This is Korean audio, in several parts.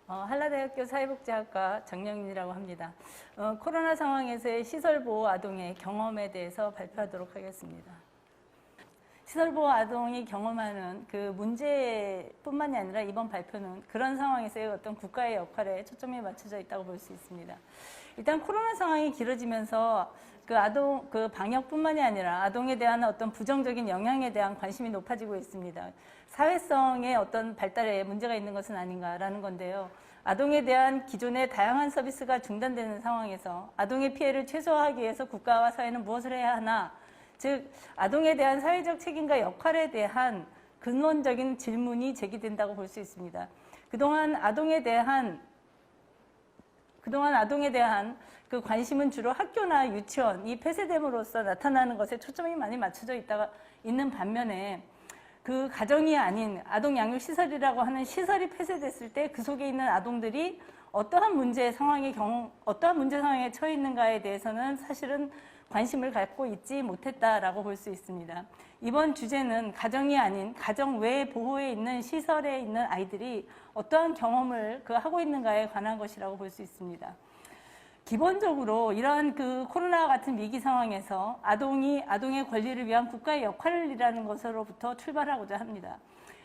한라대학교 사회복지학과 장영인이라고 합니다. 코로나 상황에서의 시설보호 아동의 경험에 대해서 발표하도록 하겠습니다. 시설보호 아동이 경험하는 그 문제뿐만이 아니라 이번 발표는 그런 상황에서의 어떤 국가의 역할에 초점이 맞춰져 있다고 볼 수 있습니다. 일단 코로나 상황이 길어지면서 그 방역뿐만이 아니라 아동에 대한 어떤 부정적인 영향에 대한 관심이 높아지고 있습니다. 사회성의 어떤 발달에 문제가 있는 것은 아닌가라는 건데요. 아동에 대한 기존의 다양한 서비스가 중단되는 상황에서 아동의 피해를 최소화하기 위해서 국가와 사회는 무엇을 해야 하나? 즉, 아동에 대한 사회적 책임과 역할에 대한 근원적인 질문이 제기된다고 볼 수 있습니다. 그동안 아동에 대한 그 관심은 주로 학교나 유치원이 폐쇄됨으로써 나타나는 것에 초점이 많이 맞춰져 있는 반면에 그 가정이 아닌 아동 양육 시설이라고 하는 시설이 폐쇄됐을 때 그 속에 있는 아동들이 어떠한 문제 상황에 처해 있는가에 대해서는 사실은 관심을 갖고 있지 못했다라고 볼 수 있습니다. 이번 주제는 가정이 아닌 가정 외 보호에 있는 시설에 있는 아이들이 어떠한 경험을 하고 있는가에 관한 것이라고 볼 수 있습니다. 기본적으로 이러한 그 코로나와 같은 위기 상황에서 아동의 권리를 위한 국가의 역할이라는 것으로부터 출발하고자 합니다.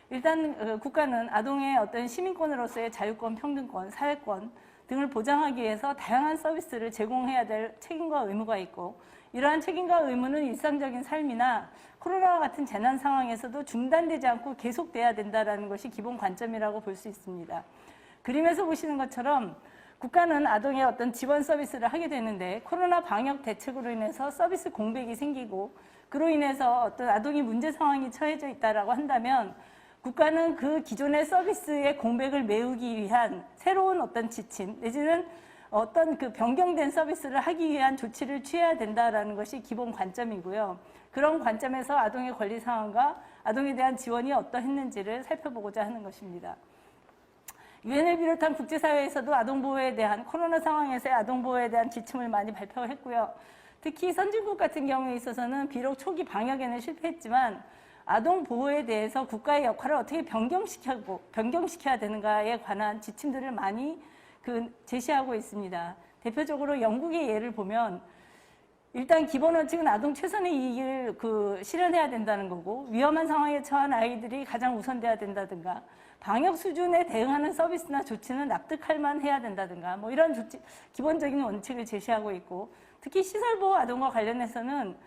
일단 국가는 아동의 어떤 시민권으로서의 자유권, 평등권, 사회권 등을 보장하기 위해서 다양한 서비스를 제공해야 될 책임과 의무가 있고, 이러한 책임과 의무는 일상적인 삶이나 코로나와 같은 재난 상황에서도 중단되지 않고 계속돼야 된다는 것이 기본 관점이라고 볼 수 있습니다. 그림에서 보시는 것처럼 국가는 아동의 어떤 지원 서비스를 하게 되는데, 코로나 방역 대책으로 인해서 서비스 공백이 생기고 그로 인해서 어떤 아동이 문제 상황이 처해져 있다라고 한다면, 국가는 그 기존의 서비스의 공백을 메우기 위한 새로운 어떤 지침 내지는 어떤 그 변경된 서비스를 하기 위한 조치를 취해야 된다라는 것이 기본 관점이고요. 그런 관점에서 아동의 권리 상황과 아동에 대한 지원이 어떠했는지를 살펴보고자 하는 것입니다. 유엔을 비롯한 국제사회에서도 아동보호에 대한, 코로나 상황에서의 아동보호에 대한 지침을 많이 발표했고요. 특히 선진국 같은 경우에 있어서는 비록 초기 방역에는 실패했지만 아동 보호에 대해서 국가의 역할을 어떻게 변경시켜야 되는가에 관한 지침들을 많이 제시하고 있습니다. 대표적으로 영국의 예를 보면, 일단 기본 원칙은 아동 최선의 이익을 실현해야 된다는 거고, 위험한 상황에 처한 아이들이 가장 우선돼야 된다든가, 방역 수준에 대응하는 서비스나 조치는 납득할 만해야 된다든가, 이런 기본적인 원칙을 제시하고 있고, 특히 시설보호 아동과 관련해서는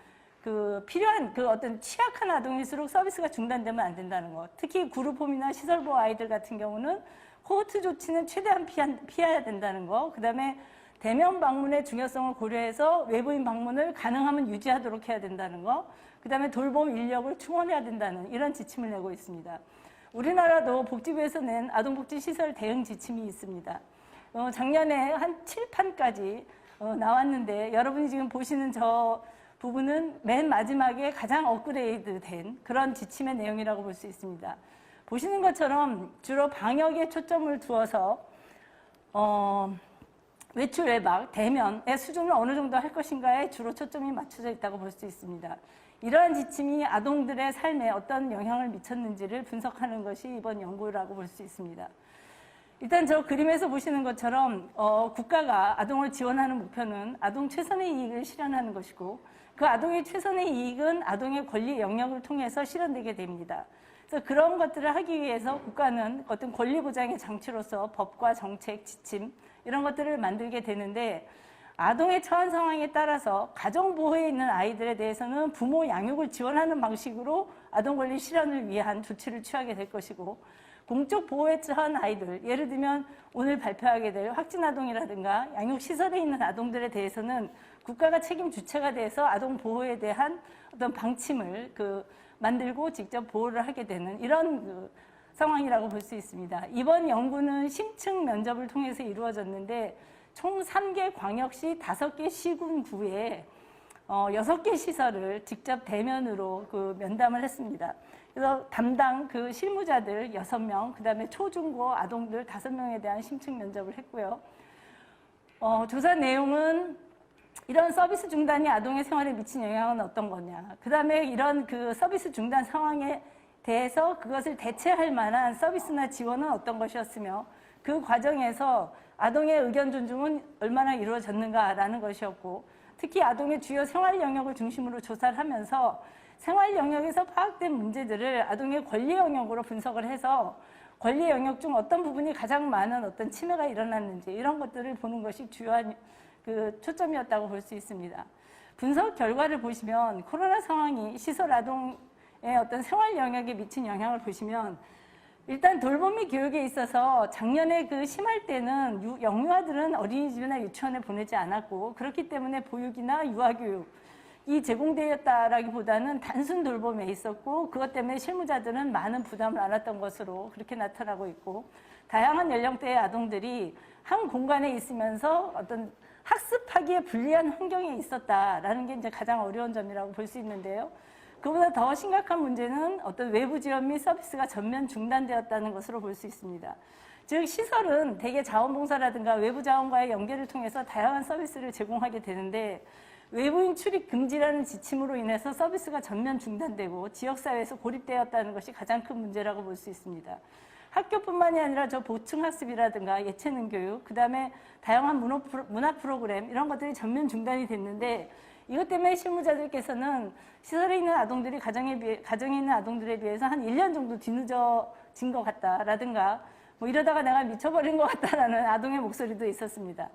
필요한 어떤 취약한 아동일수록 서비스가 중단되면 안 된다는 것. 특히 그룹홈이나 시설보호 아이들 같은 경우는 코호트 조치는 최대한 피해야 된다는 것. 그 다음에 대면 방문의 중요성을 고려해서 외부인 방문을 가능하면 유지하도록 해야 된다는 것. 그 다음에 돌봄 인력을 충원해야 된다는 이런 지침을 내고 있습니다. 우리나라도 복지부에서 낸 아동복지시설 대응 지침이 있습니다. 작년에 한 7판까지 나왔는데, 여러분이 지금 보시는 저 부분은 맨 마지막에 가장 업그레이드 된 그런 지침의 내용이라고 볼 수 있습니다. 보시는 것처럼 주로 방역에 초점을 두어서 외출, 외박, 대면의 수준을 어느 정도 할 것인가에 주로 초점이 맞춰져 있다고 볼 수 있습니다. 이러한 지침이 아동들의 삶에 어떤 영향을 미쳤는지를 분석하는 것이 이번 연구라고 볼 수 있습니다. 일단 저 그림에서 보시는 것처럼 국가가 아동을 지원하는 목표는 아동 최선의 이익을 실현하는 것이고, 그 아동의 최선의 이익은 아동의 권리 영역을 통해서 실현되게 됩니다. 그래서 그런 것들을 하기 위해서 국가는 어떤 권리 보장의 장치로서 법과 정책, 지침 이런 것들을 만들게 되는데, 아동의 처한 상황에 따라서 가정보호에 있는 아이들에 대해서는 부모 양육을 지원하는 방식으로 아동 권리 실현을 위한 조치를 취하게 될 것이고, 공적 보호에 처한 아이들, 예를 들면 오늘 발표하게 될 확진아동이라든가 양육시설에 있는 아동들에 대해서는 국가가 책임 주체가 돼서 아동 보호에 대한 어떤 방침을 만들고 직접 보호를 하게 되는 이런 상황이라고 볼 수 있습니다. 이번 연구는 심층 면접을 통해서 이루어졌는데, 총 3개 광역시 5개 시군구에 6개 시설을 직접 대면으로 면담을 했습니다. 그래서 담당 실무자들 6명, 그 다음에 초중고 아동들 5명에 대한 심층 면접을 했고요. 조사 내용은 이런 서비스 중단이 아동의 생활에 미친 영향은 어떤 거냐, 그 다음에 이런 서비스 중단 상황에 대해서 그것을 대체할 만한 서비스나 지원은 어떤 것이었으며 그 과정에서 아동의 의견 존중은 얼마나 이루어졌는가라는 것이었고 특히 아동의 주요 생활 영역을 중심으로 조사를 하면서 생활 영역에서 파악된 문제들을 아동의 권리 영역으로 분석을 해서 권리 영역 중 어떤 부분이 가장 많은 어떤 침해가 일어났는지 이런 것들을 보는 것이 주요한 그 초점이었다고 볼 수 있습니다. 분석 결과를 보시면 코로나 상황이 시설 아동의 어떤 생활 영역에 미친 영향을 보시면 일단 돌보미 교육에 있어서 작년에 그 심할 때는 영유아들은 어린이집이나 유치원에 보내지 않았고 그렇기 때문에 보육이나 유아교육이 제공되었다라기보다는 단순 돌봄에 있었고 그것 때문에 실무자들은 많은 부담을 안았던 것으로 그렇게 나타나고 있고 다양한 연령대의 아동들이 한 공간에 있으면서 어떤 학습하기에 불리한 환경에 있었다라는 게 이제 가장 어려운 점이라고 볼 수 있는데요. 그보다 더 심각한 문제는 어떤 외부 지원 및 서비스가 전면 중단되었다는 것으로 볼 수 있습니다. 즉 시설은 대개 자원봉사라든가 외부 자원과의 연계를 통해서 다양한 서비스를 제공하게 되는데 외부인 출입 금지라는 지침으로 인해서 서비스가 전면 중단되고 지역사회에서 고립되었다는 것이 가장 큰 문제라고 볼 수 있습니다. 학교뿐만이 아니라 저 보충학습이라든가 예체능 교육, 그 다음에 다양한 문화 프로그램 이런 것들이 전면 중단이 됐는데 이것 때문에 실무자들께서는 시설에 있는 아동들이 가정에 있는 아동들에 비해서 한 1년 정도 뒤늦어진 것 같다라든가 뭐 이러다가 내가 미쳐버린 것 같다라는 아동의 목소리도 있었습니다.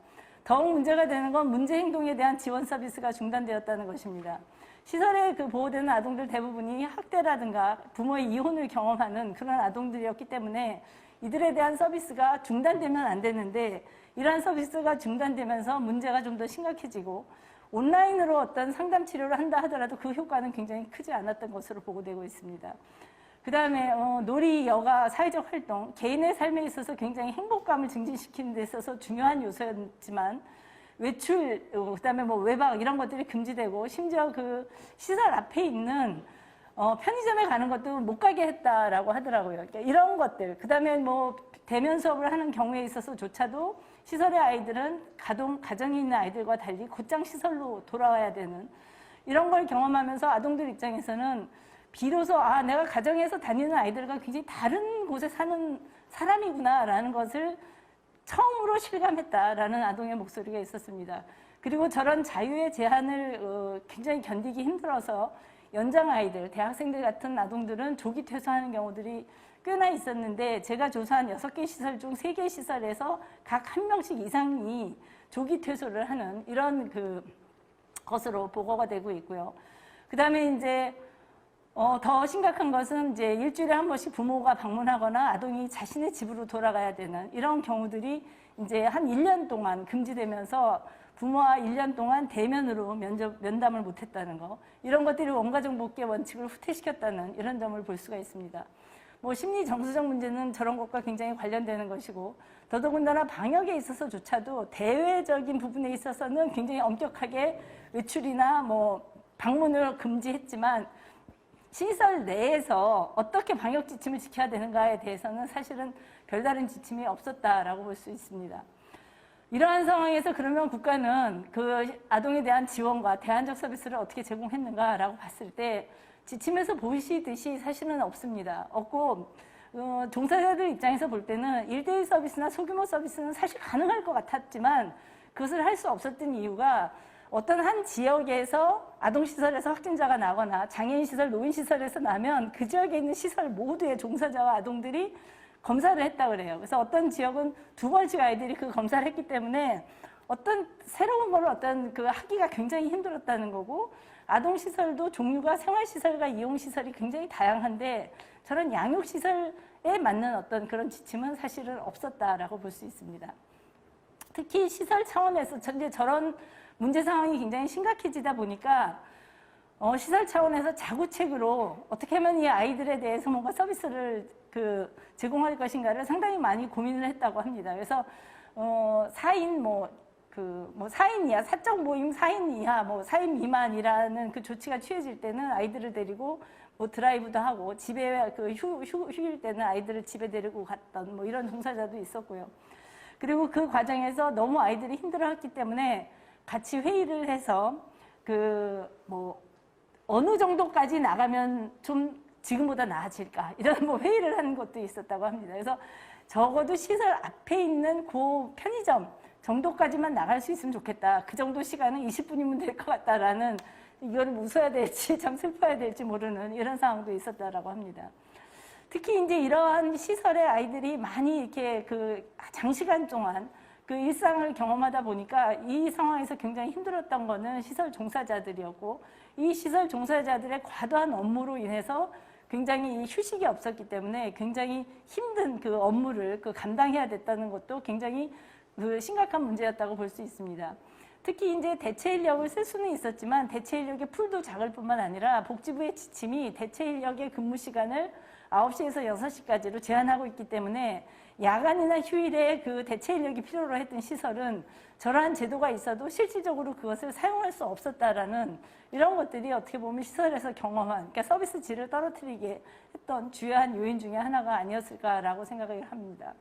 더욱 문제가 되는 건 문제 행동에 대한 지원 서비스가 중단되었다는 것입니다. 시설에 그 보호되는 아동들 대부분이 학대라든가 부모의 이혼을 경험하는 그런 아동들이었기 때문에 이들에 대한 서비스가 중단되면 안 되는데 이러한 서비스가 중단되면서 문제가 좀 더 심각해지고 온라인으로 어떤 상담 치료를 한다 하더라도 그 효과는 굉장히 크지 않았던 것으로 보고되고 있습니다. 그 다음에 놀이, 여가, 사회적 활동, 개인의 삶에 있어서 굉장히 행복감을 증진시키는 데 있어서 중요한 요소였지만 외출, 그다음에 뭐 외박 이런 것들이 금지되고 심지어 그 시설 앞에 있는 편의점에 가는 것도 못 가게 했다라고 하더라고요. 그러니까 이런 것들, 그다음에 뭐 대면 수업을 하는 경우에 있어서조차도 시설의 아이들은 가정에 있는 아이들과 달리 곧장 시설로 돌아와야 되는 이런 걸 경험하면서 아동들 입장에서는 비로소 내가 가정에서 다니는 아이들과 굉장히 다른 곳에 사는 사람이구나라는 것을 처음으로 실감했다라는 아동의 목소리가 있었습니다. 그리고 저런 자유의 제한을 굉장히 견디기 힘들어서 연장 아이들, 대학생들 같은 아동들은 조기 퇴소하는 경우들이 꽤나 있었는데 제가 조사한 6개 시설 중 3개 시설에서 각 1명씩 이상이 조기 퇴소를 하는 이런 것으로 보고가 되고 있고요. 그 다음에 이제 더 심각한 것은 이제 일주일에 한 번씩 부모가 방문하거나 아동이 자신의 집으로 돌아가야 되는 이런 경우들이 이제 한 1년 동안 금지되면서 부모와 1년 동안 대면으로 면담을 못했다는 거, 이런 것들이 원가정 복귀의 원칙을 후퇴시켰다는 이런 점을 볼 수가 있습니다. 뭐 심리 정서적 문제는 저런 것과 굉장히 관련되는 것이고 더더군다나 방역에 있어서조차도 대외적인 부분에 있어서는 굉장히 엄격하게 외출이나 뭐 방문을 금지했지만 시설 내에서 어떻게 방역 지침을 지켜야 되는가에 대해서는 사실은 별다른 지침이 없었다라고 볼 수 있습니다. 이러한 상황에서 그러면 국가는 그 아동에 대한 지원과 대안적 서비스를 어떻게 제공했는가라고 봤을 때 지침에서 보시듯이 사실은 없습니다. 없고 종사자들 입장에서 볼 때는 1:1 서비스나 소규모 서비스는 사실 가능할 것 같았지만 그것을 할 수 없었던 이유가 어떤 한 지역에서 아동시설에서 확진자가 나거나 장애인시설, 노인시설에서 나면 그 지역에 있는 시설 모두의 종사자와 아동들이 검사를 했다고 그래요. 그래서 어떤 지역은 2번씩 아이들이 그 검사를 했기 때문에 어떤 새로운 걸 하기가 굉장히 힘들었다는 거고 아동시설도 종류가 생활시설과 이용시설이 굉장히 다양한데 저런 양육시설에 맞는 어떤 그런 지침은 사실은 없었다라고 볼 수 있습니다. 특히 시설 차원에서 이제 저런 문제 상황이 굉장히 심각해지다 보니까 시설 차원에서 자구책으로 어떻게 하면 이 아이들에 대해서 뭔가 서비스를 제공할 것인가를 상당히 많이 고민을 했다고 합니다. 그래서 4인 4인 이하, 사적 모임 4인 이하, 4인 미만이라는 그 조치가 취해질 때는 아이들을 데리고 드라이브도 하고 집에 휴일 때는 아이들을 집에 데리고 갔던 이런 종사자도 있었고요. 그리고 그 과정에서 너무 아이들이 힘들어했기 때문에 같이 회의를 해서 어느 정도까지 나가면 좀 지금보다 나아질까 이런 뭐 회의를 하는 것도 있었다고 합니다. 그래서 적어도 시설 앞에 있는 그 편의점 정도까지만 나갈 수 있으면 좋겠다. 그 정도 시간은 20분이면 될 것 같다라는, 이거를 웃어야 될지 참 슬퍼야 될지 모르는 이런 상황도 있었다라고 합니다. 특히 이제 이러한 시설에 아이들이 많이 이렇게 그 장시간 동안 그 일상을 경험하다 보니까 이 상황에서 굉장히 힘들었던 거는 시설 종사자들이었고, 이 시설 종사자들의 과도한 업무로 인해서 굉장히 휴식이 없었기 때문에 굉장히 힘든 그 업무를 그 감당해야 됐다는 것도 굉장히 그 심각한 문제였다고 볼 수 있습니다. 특히 이제 대체 인력을 쓸 수는 있었지만 대체 인력의 풀도 작을 뿐만 아니라 복지부의 지침이 대체 인력의 근무 시간을 9시에서 6시까지로 제한하고 있기 때문에 야간이나 휴일에 그 대체 인력이 필요로 했던 시설은 저러한 제도가 있어도 실질적으로 그것을 사용할 수 없었다라는 이런 것들이 어떻게 보면 시설에서 경험한, 그러니까 서비스 질을 떨어뜨리게 했던 주요한 요인 중에 하나가 아니었을까라고 생각을 합니다.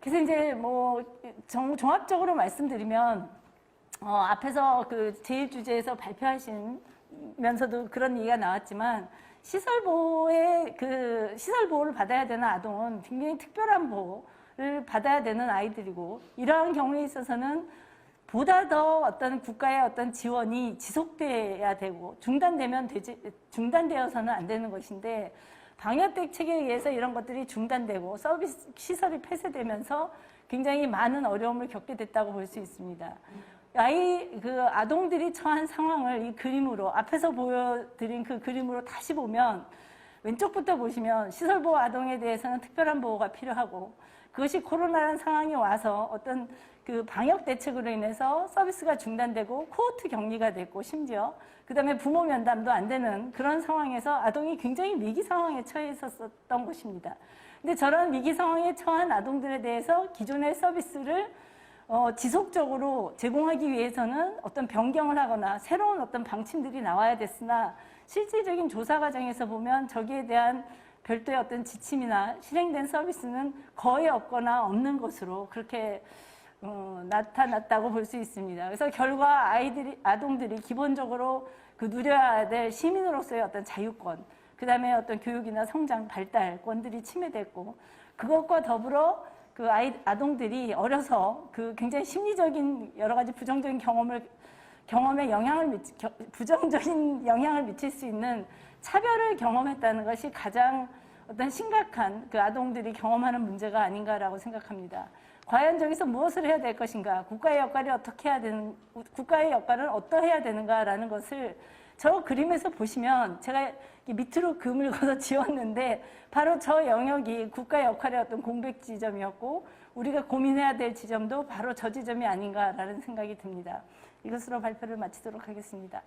그래서 이제 뭐 종합적으로 말씀드리면 앞에서 그 제1주제에서 발표하시면서도 그런 얘기가 나왔지만 시설보호의 그 시설보호를 받아야 되는 아동은 굉장히 특별한 보호를 받아야 되는 아이들이고, 이러한 경우에 있어서는 보다 더 어떤 국가의 어떤 지원이 지속돼야 되고 중단되어서는 안 되는 것인데, 방역 대책에 의해서 이런 것들이 중단되고 서비스 시설이 폐쇄되면서 굉장히 많은 어려움을 겪게 됐다고 볼 수 있습니다. 아동들이 처한 상황을 이 그림으로, 앞에서 보여드린 그 그림으로 다시 보면, 왼쪽부터 보시면 시설보호 아동에 대해서는 특별한 보호가 필요하고, 그것이 코로나라는 상황이 와서 어떤 그 방역 대책으로 인해서 서비스가 중단되고 코호트 격리가 됐고, 심지어 그 다음에 부모 면담도 안 되는 그런 상황에서 아동이 굉장히 위기 상황에 처해 있었던 것입니다. 근데 저런 위기 상황에 처한 아동들에 대해서 기존의 서비스를 지속적으로 제공하기 위해서는 어떤 변경을 하거나 새로운 어떤 방침들이 나와야 됐으나, 실질적인 조사 과정에서 보면 저기에 대한 별도의 어떤 지침이나 실행된 서비스는 거의 없거나 없는 것으로 그렇게 나타났다고 볼 수 있습니다. 그래서 결과 아동들이 기본적으로 그 누려야 될 시민으로서의 어떤 자유권, 그 다음에 어떤 교육이나 성장, 발달권들이 침해됐고, 그것과 더불어 그 아동들이 어려서 그 굉장히 심리적인 여러 가지 부정적인 경험에 부정적인 영향을 미칠 수 있는 차별을 경험했다는 것이 가장 어떤 심각한 그 아동들이 경험하는 문제가 아닌가라고 생각합니다. 과연 저기서 무엇을 해야 될 것인가, 국가의 역할은 어떠해야 되는가라는 것을 저 그림에서 보시면, 제가 밑으로 금을 그어서 지웠는데 바로 저 영역이 국가의 역할의 어떤 공백 지점이었고, 우리가 고민해야 될 지점도 바로 저 지점이 아닌가라는 생각이 듭니다. 이것으로 발표를 마치도록 하겠습니다.